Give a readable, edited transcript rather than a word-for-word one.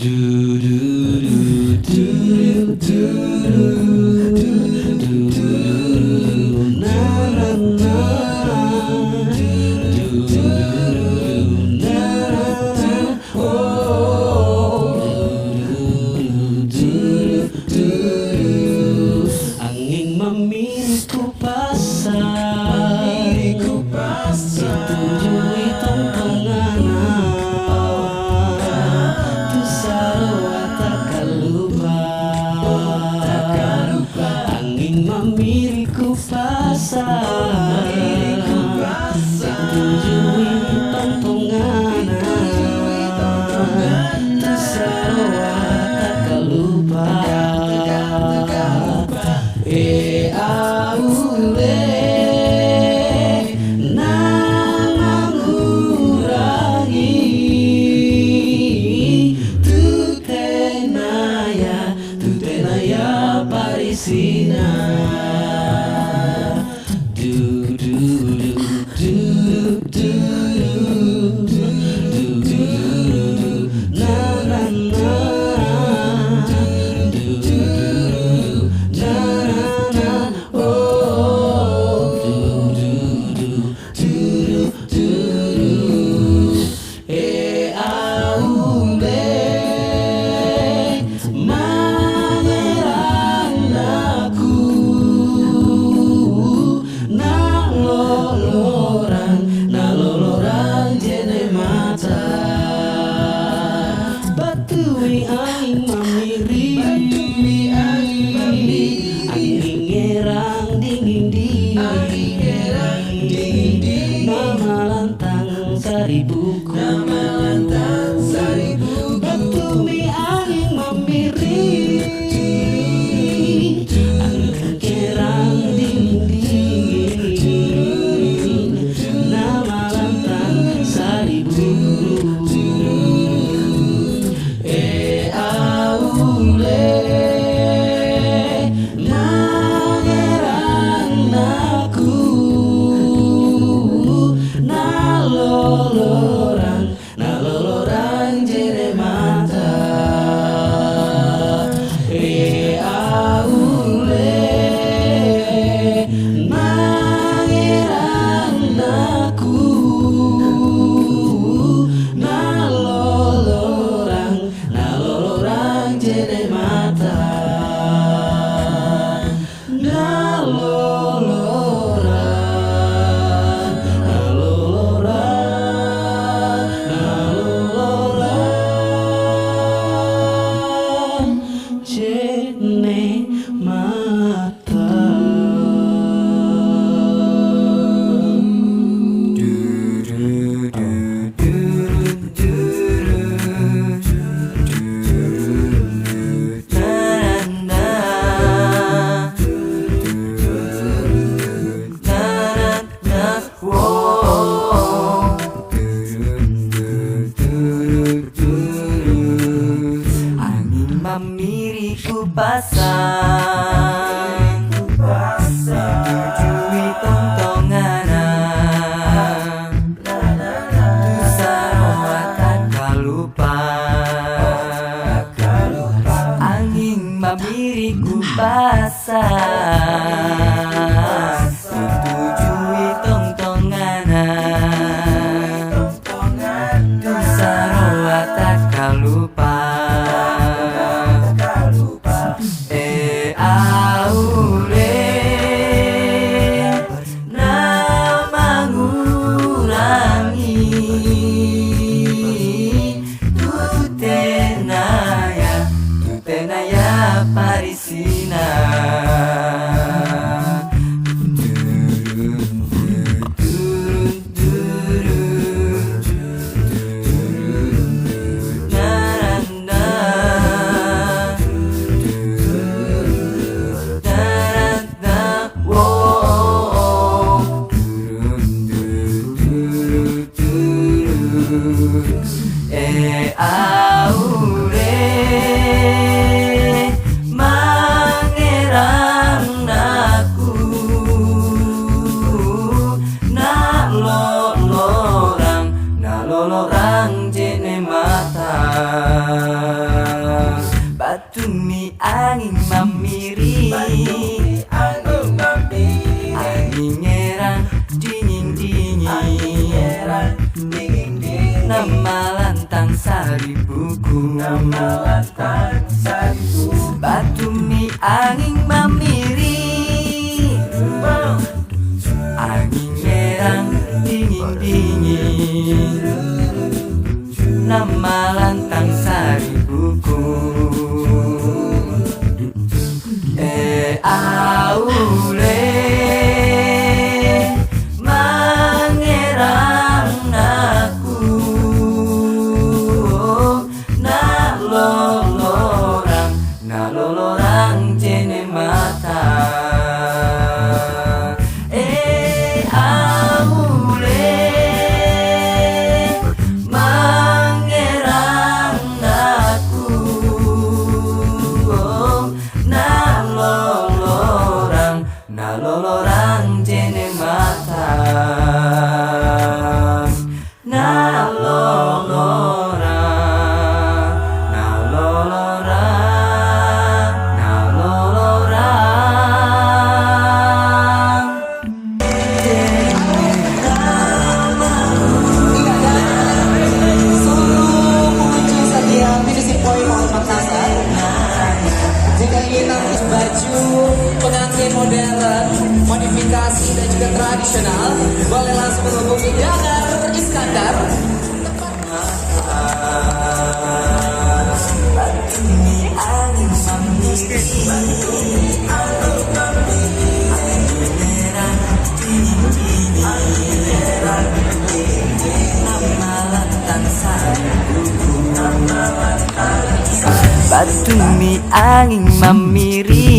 Angin memiliku pasar, ditujui tempenganan, tu sarwa takkan lupa. Angin memiliku pasar, ditujui tempenganan, tu sarwa takkan lupa. Aule nangangurangi tutenaya parisina. Du du du du du du du na na na. Batui angin mamiri, angin ngerang dingin dingin, nama lantang saribuku, batui angin mamiri, angin ngerang dingin dingin, nama lantang saribuku. Naloloran angin ngerang dingin-dingin, nama lantang sari buku, batu mi angin mamiri, angin ngerang dingin-dingin, nama lantang sari buku. Aule mangerang aku, na lolorang jene mata. Aule mangerang aku, na lolorang jene mata, na lolorang, na lolorang, na lolorang Seluruh pengunjung setia Music Point Mall Makassar, jika ingin narkis baju pengantin modern, modifikasi dan juga tradisional, boleh langsung menghubungi Danar Iskandar. Batu mi angin mamiri,